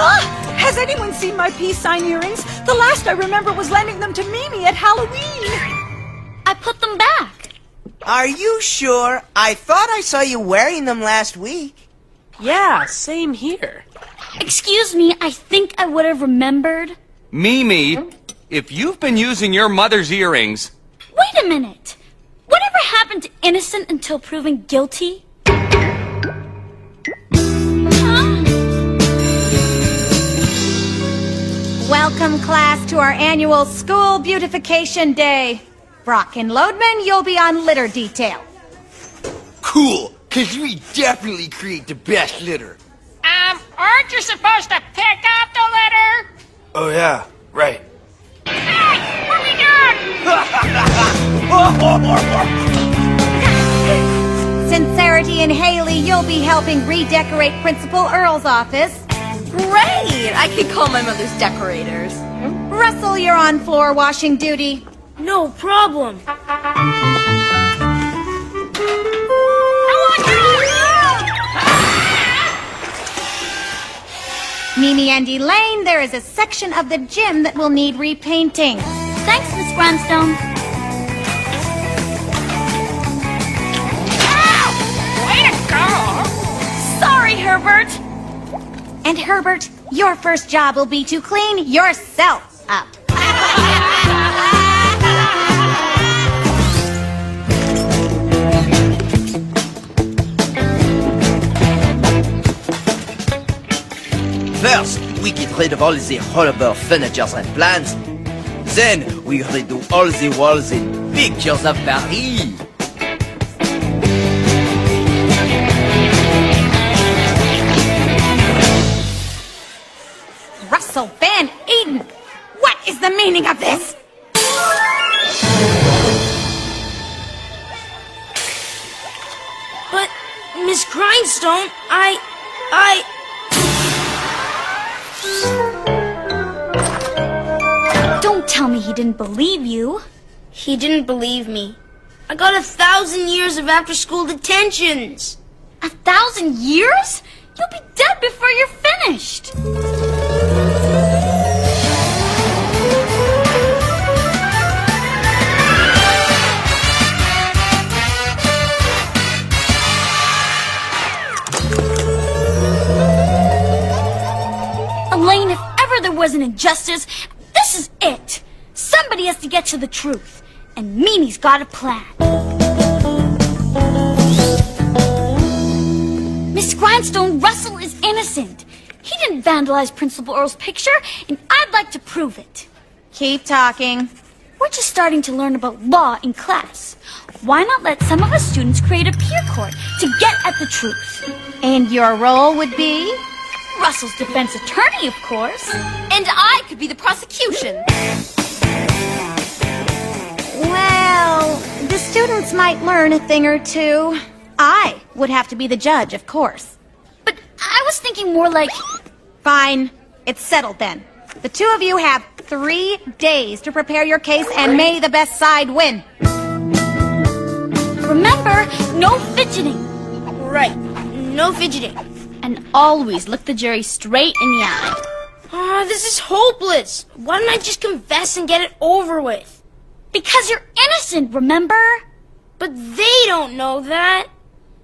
Has anyone seen my peace sign earrings? The last I remember was lending them to Mimi at Halloween. I put them back. Are you sure? I thought I saw you wearing them last week. Yeah, same here. Excuse me, I think I would have remembered. Mimi, if you've been using your mother's earrings... Wait a minute. Whatever happened to innocent until proven guilty? Welcome, class, to our annual School Beautification Day. Brock and Lodeman, you'll be on litter detail. Cool, because we definitely create the best litter. Aren't you supposed to pick up the litter? Oh yeah, right. Hey, what are we doing? Sincerity and Haley, you'll be helping redecorate Principal Earl's office. Great! I can call my mother's decorators. Russell, you're on floor washing duty. No problem. Mimi and Elaine, there is a section of the gym that will need repainting. Thanks, Miss Grindstone. Way to go! Sorry, Herbert. And Herbert, your first job will be to clean yourself up. First, we get rid of all the horrible furniture and plans. Then, we redo all the walls and pictures of Paris. Russell Van Eden, what is the meaning of this? But, Miss Grindstone, Don't tell me he didn't believe you. He didn't believe me. I got 1,000 years of after-school detentions. 1,000 years? You'll be dead before you're finished. Elaine, if ever there was an injustice, this is it. Somebody has to get to the truth. And Mimi's got a plan. Miss Grindstone, Russell is innocent. He didn't vandalize Principal Earl's picture, and I'd like to prove it. Keep talking. We're just starting to learn about law in class. Why not let some of us students create a peer court to get at the truth? And your role would be? Russell's defense attorney, of course. And I could be the prosecution. Well, the students might learn a thing or two. I would have to be the judge, of course. But I was thinking more like... Fine. It's settled then. The two of you have 3 days to prepare your case, and may the best side win. Remember, no fidgeting. Right. No fidgeting. And always look the jury straight in the eye. This is hopeless. Why don't I just confess and get it over with? Because you're innocent, remember? But they don't know that.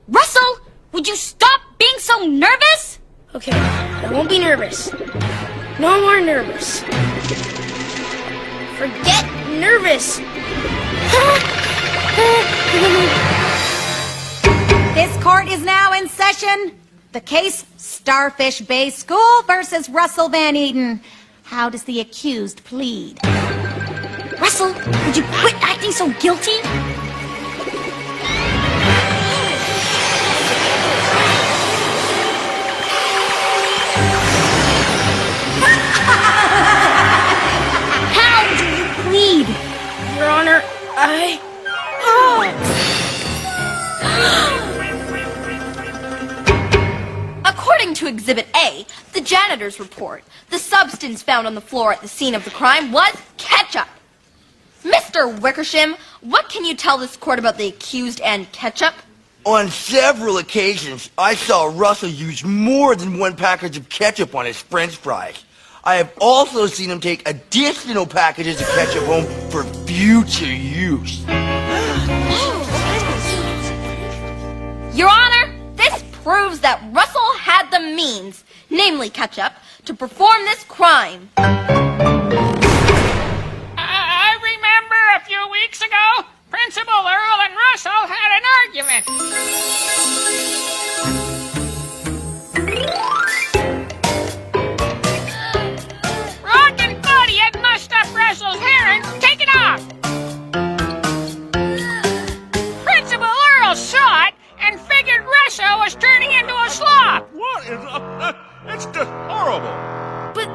Russell, would you stop being so nervous? Okay, I won't be nervous. No more nervous. Forget nervous. This court is now in session. The case, Starfish Bay School versus Russell Van Eden. How does the accused plead? Russell, would you quit acting so guilty? How do you plead? Your Honor, According to Exhibit A, the janitor's report, the substance found on the floor at the scene of the crime was ketchup. Mr. Wickersham, what can you tell this court about the accused and ketchup? On several occasions, I saw Russell use more than one package of ketchup on his French fries. I have also seen him take additional packages of ketchup home for future use. Your Honor, this proves that Russell had the means, namely ketchup, to perform this crime. I remember a few weeks ago, Principal Earl and Russell had an argument. Rock and Buddy had mussed up Russell's hair and taken off. Principal Earl saw it and figured Russell was turning into a sloth. What is it's just horrible. But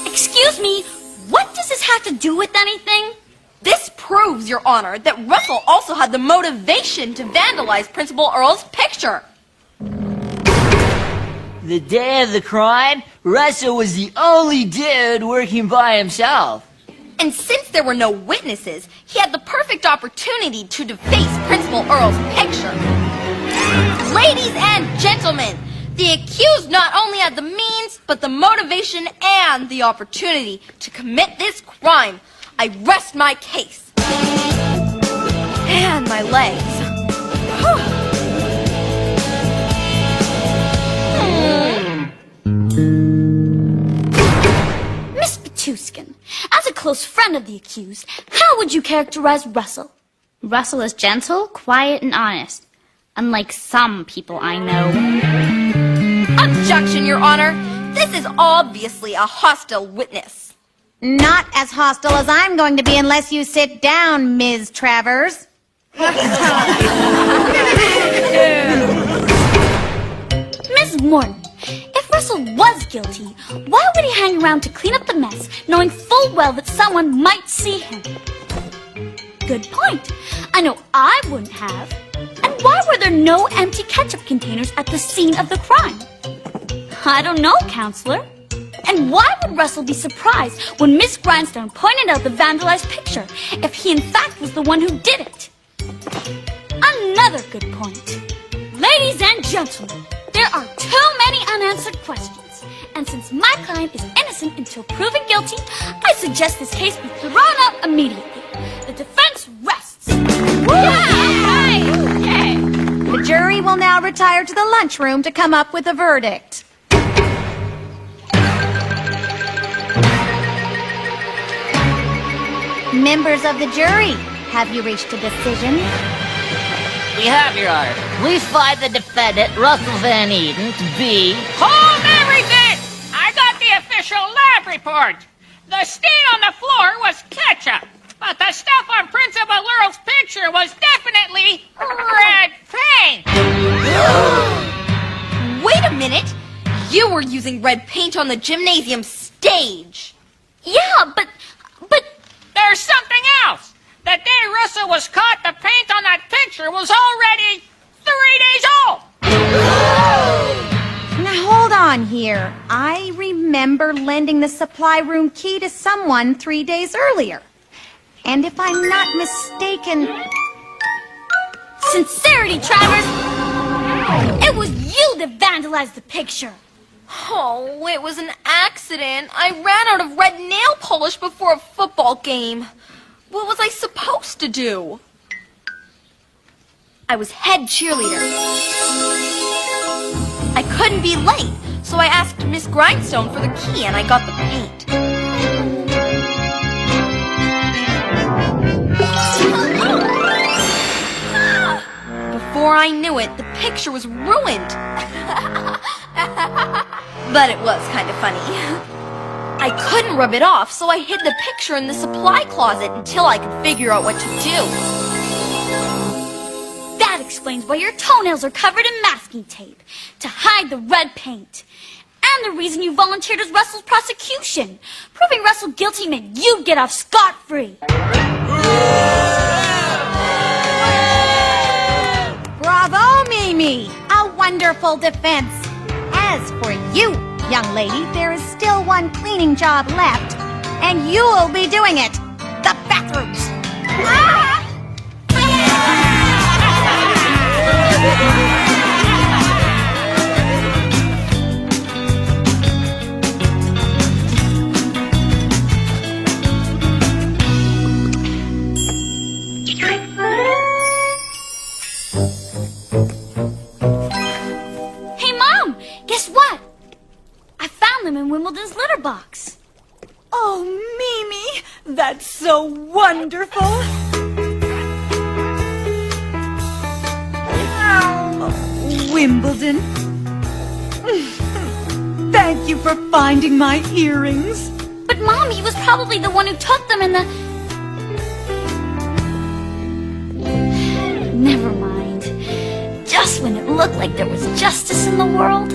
Excuse me, what does this have to do with anything? This proves, Your Honor, that Russell also had the motivation to vandalize Principal Earl's picture. The day of the crime, Russell was the only dude working by himself. And since there were no witnesses, he had the perfect opportunity to deface Principal Earl's picture. Ladies and gentlemen, the accused not only had the means, but the motivation and the opportunity to commit this crime. I rest my case. And my legs. Miss Petuskin, as a close friend of the accused, how would you characterize Russell? Russell is gentle, quiet, and honest. Unlike some people I know. Objection, Your Honor. This is obviously a hostile witness. Not as hostile as I'm going to be unless you sit down, Ms. Travers. Ms. Morton, if Russell was guilty, why would he hang around to clean up the mess, knowing full well that someone might see him? Good point. I know I wouldn't have. And why were there no empty ketchup containers at the scene of the crime? I don't know, Counselor. And why would Russell be surprised when Miss Grindstone pointed out the vandalized picture if he in fact was the one who did it? Another good point. Ladies and gentlemen, there are too many unanswered questions. And since my client is innocent until proven guilty, I suggest this case be thrown out immediately. The defense rests. The jury will now retire to the lunchroom to come up with a verdict. Members of the jury, have you reached a decision? We have, Your Honor. We find the defendant, Russell Van Eden, to be... Hold everything! I got the official lab report. The stain on the floor was ketchup, but the stuff on Principal Earl's picture was definitely red paint. Wait a minute! You were using red paint on the gymnasium stage. Yeah, but... There's something else. The day Russell was caught, the paint on that picture was already 3 days old. Now hold on here. I remember lending the supply room key to someone 3 days earlier. And if I'm not mistaken... Sincerity, Travers! It was you that vandalized the picture. Oh, it was an accident. I ran out of red nail polish before a football game. What was I supposed to do? I was head cheerleader. I couldn't be late, so I asked Miss Grindstone for the key and I got the paint. Before I knew it, the picture was ruined. But it was kind of funny. I couldn't rub it off, so I hid the picture in the supply closet until I could figure out what to do. That explains why your toenails are covered in masking tape, to hide the red paint. And the reason you volunteered as Russell's prosecution. Proving Russell guilty meant you'd get off scot-free. Bravo, Mimi! A wonderful defense. As for you, young lady, there is still one cleaning job left, and you'll be doing it. The bathrooms. Hey, Mom! Guess what? I found them in Wimbledon's litter box. Oh, Mimi, that's so wonderful. Oh, Wimbledon. Thank you for finding my earrings. But Mom, he was probably the one who took them in the... Never mind. Just when it looked like there was justice in the world.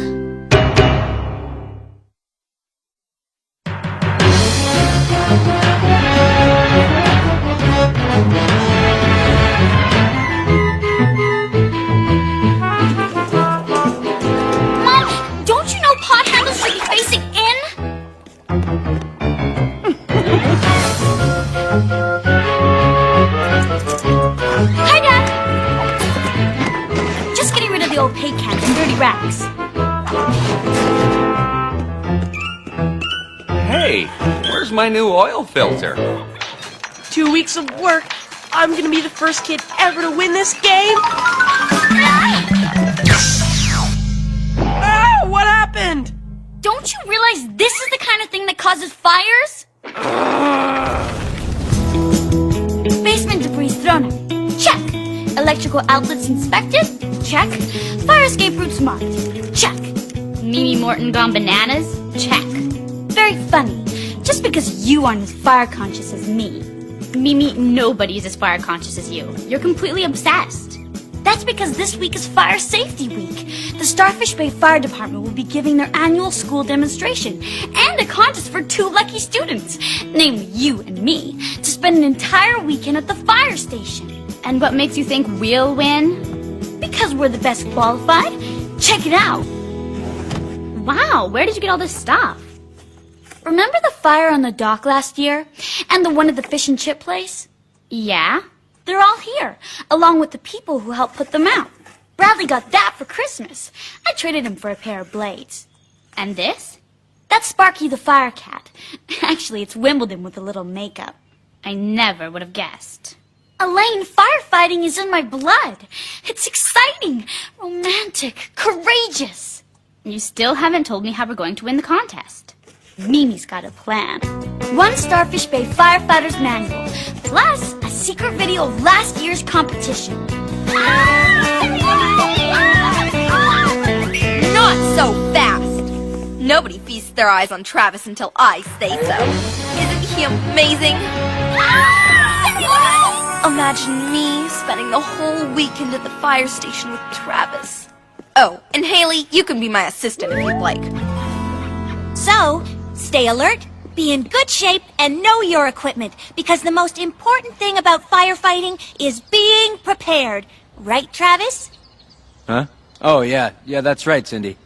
Mom, don't you know pot handles should be facing in? Hi, Dad! Just getting rid of the old paint cans and dirty racks. Hey, where's my new oil filter? 2 weeks of work. I'm gonna be the first kid ever to win this game. Ah, what happened? Don't you realize this is the kind of thing that causes fires? Basement debris thrown out. Check. Electrical outlets inspected. Check. Fire escape routes marked. Check. Mimi Morton gone bananas? Check. Very funny. Just because you aren't as fire conscious as me. Mimi, nobody's as fire conscious as you. You're completely obsessed. That's because this week is Fire Safety Week. The Starfish Bay Fire Department will be giving their annual school demonstration and a contest for 2 lucky students, namely you and me, to spend an entire weekend at the fire station. And what makes you think we'll win? Because we're the best qualified. Check it out. Wow, where did you get all this stuff? Remember the fire on the dock last year? And the one at the fish and chip place? Yeah? They're all here, along with the people who helped put them out. Bradley got that for Christmas. I traded him for a pair of blades. And this? That's Sparky the Fire Cat. Actually, it's Wimbledon with a little makeup. I never would have guessed. Elaine, firefighting is in my blood. It's exciting, romantic, courageous. You still haven't told me how we're going to win the contest. Mimi's got a plan. 1 Starfish Bay Firefighter's Manual, plus a secret video of last year's competition. Not so fast! Nobody feasts their eyes on Travis until I say so. Isn't he amazing? Imagine me spending the whole weekend at the fire station with Travis. Oh, and Haley, you can be my assistant if you'd like. So, stay alert, be in good shape, and know your equipment, because the most important thing about firefighting is being prepared. Right, Travis? Huh? Oh, yeah. Yeah, that's right, Cindy.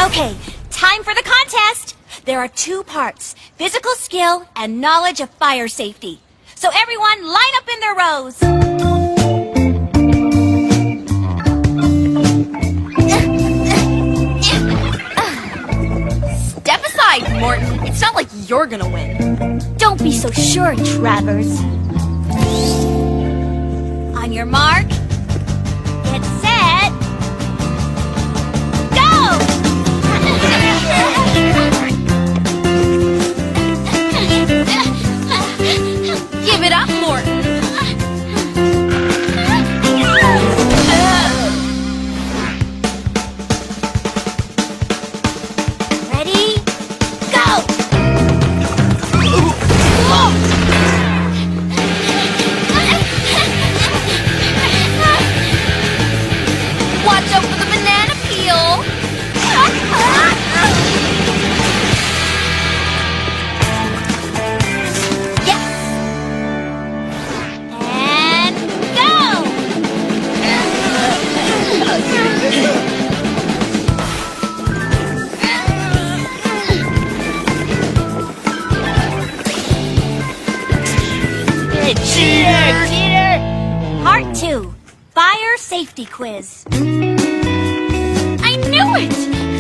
Okay, time for the contest. There are 2 parts, physical skill and knowledge of fire safety. So everyone, line up in their rows. Step aside, Morton. It's not like you're gonna win. Don't be so sure, Travers. On your mark, get set, go! Give it up, Morton. Ready, go! safety quiz. I knew it!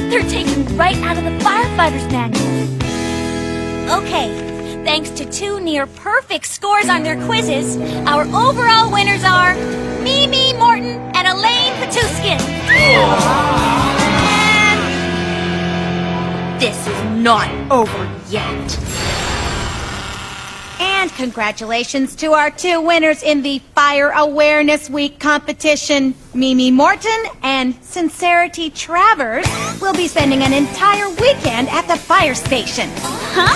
They're taken right out of the firefighter's manual. Okay, thanks to 2 near-perfect scores on their quizzes, our overall winners are Mimi Morton and Elaine Patuskin. And This is not over yet. And congratulations to our 2 winners in the Fire Awareness Week competition. Mimi Morton and Sincerity Travers will be spending an entire weekend at the fire station. Huh?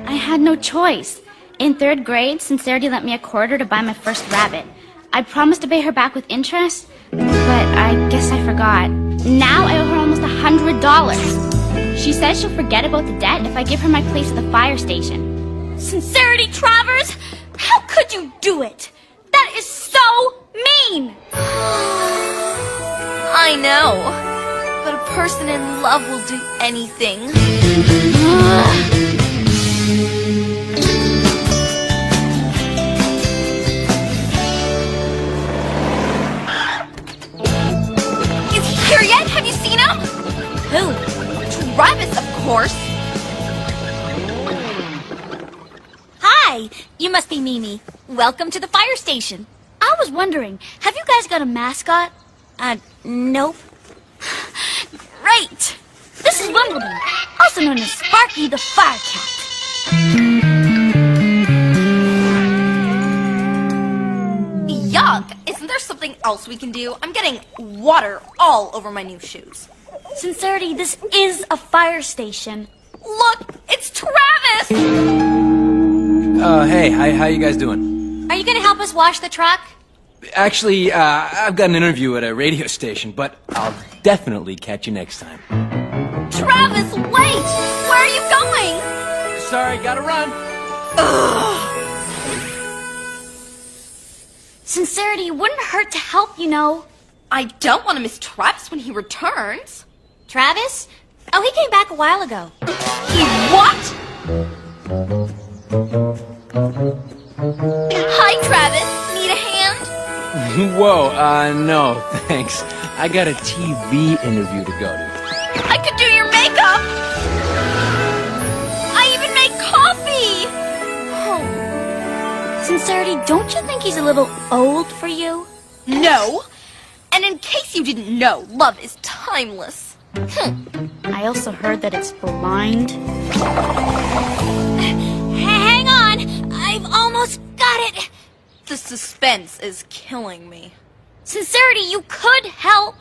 I had no choice. In 3rd grade, Sincerity lent me a quarter to buy my first rabbit. I promised to pay her back with interest, but I guess I forgot. Now I owe her almost $100. She says she'll forget about the debt if I give her my place at the fire station. Sincerity Travers? How could you do it? That is so mean! I know. But a person in love will do anything. Is he here yet? Have you seen him? Who? Travis, of course. hi, you must be Mimi. Welcome to the fire station. I was wondering, have you guys got a mascot? Nope. Great! This is Wimbledon, also known as Sparky the Firecat. Yuck! Isn't there something else we can do? I'm getting water all over my new shoes. Sincerity, this is a fire station. Look, it's Travis! Hey, how you guys doing? Are you going to help us wash the truck? Actually, I've got an interview at a radio station, but I'll definitely catch you next time. Travis, wait! Where are you going? Sorry, gotta run. Sincerity, it wouldn't hurt to help, you know. I don't want to miss Travis when he returns. Travis? Oh, he came back a while ago. He what? Hi, Travis. Need a hand? Whoa, no, thanks. I got a TV interview to go to. I could do your makeup. I even make coffee. Oh. Sincerity, don't you think he's a little old for you? No. And in case you didn't know, love is timeless. I also heard that it's blind. Hang on. I've almost got it. The suspense is killing me. Sincerity, you could help.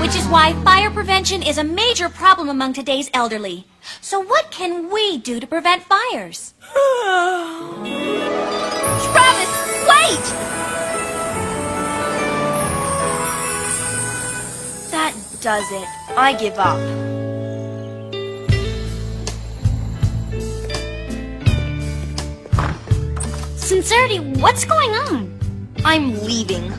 Which is why fire prevention is a major problem among today's elderly. So what can we do to prevent fires? Travis, wait! That does it. I give up. Sincerity, what's going on? I'm leaving.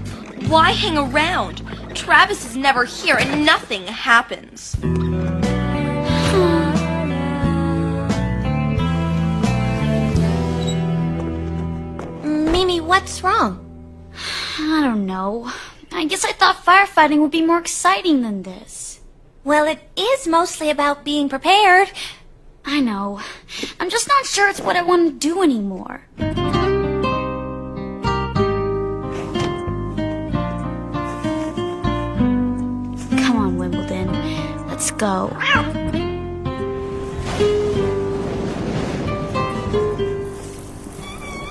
Why hang around? Travis is never here and nothing happens. Mimi, what's wrong? I don't know. I guess I thought firefighting would be more exciting than this. Well, it is mostly about being prepared. I know. I'm just not sure it's what I want to do anymore. Come on, Wimbledon. Let's go.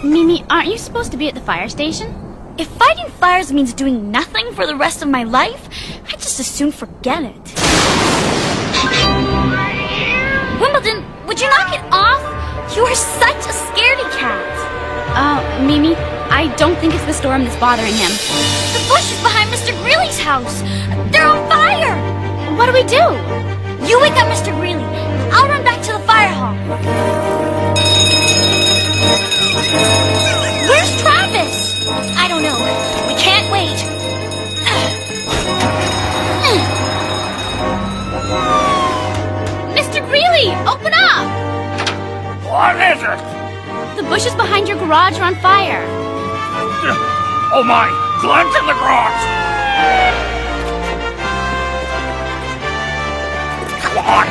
Mimi, aren't you supposed to be at the fire station? If fighting fires means doing nothing for the rest of my life, I'd just as soon forget it. Wimbledon, would you knock it off? You are such a scaredy cat. Mimi, I don't think it's the storm that's bothering him. The bushes behind Mr. Greeley's house. They're on fire. What do we do? You wake up Mr. Greeley. I'll run back to the fire hall. Where's Travis? I don't know. We can't wait. Mr. Greeley, open up! What is it? The bushes behind your garage are on fire. Oh my, Glenn's in the garage! Come on!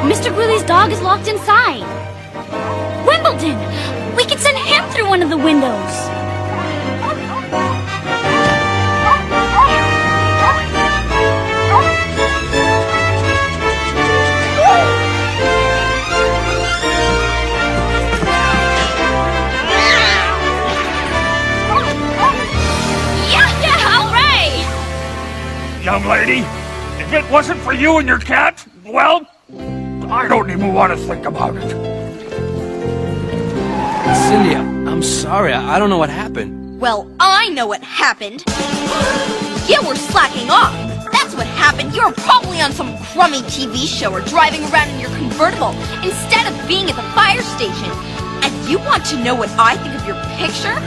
Mr. Greeley's dog is locked inside. Wimbledon! We can send him through one of the windows. Yeah, hooray! Young lady, if it wasn't for you and your cat, well, I don't even want to think about it. Cindy, I'm sorry. I don't know what happened. Well, I know what happened. You were slacking off. That's what happened. You were probably on some crummy TV show or driving around in your convertible instead of being at the fire station. And you want to know what I think of your picture?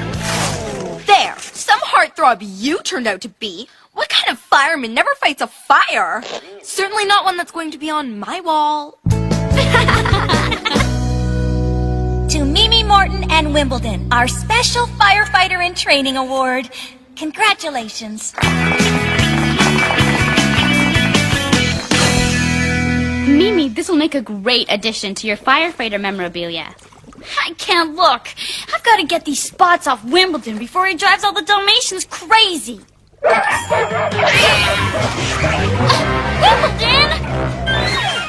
There, some heartthrob you turned out to be. What kind of fireman never fights a fire? Certainly not one that's going to be on my wall. To Mimi Morton and Wimbledon, our special firefighter in training award. Congratulations. Mimi, this will make a great addition to your firefighter memorabilia. I can't look. I've got to get these spots off Wimbledon before he drives all the Dalmatians crazy. Wimbledon!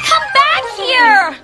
Come back here!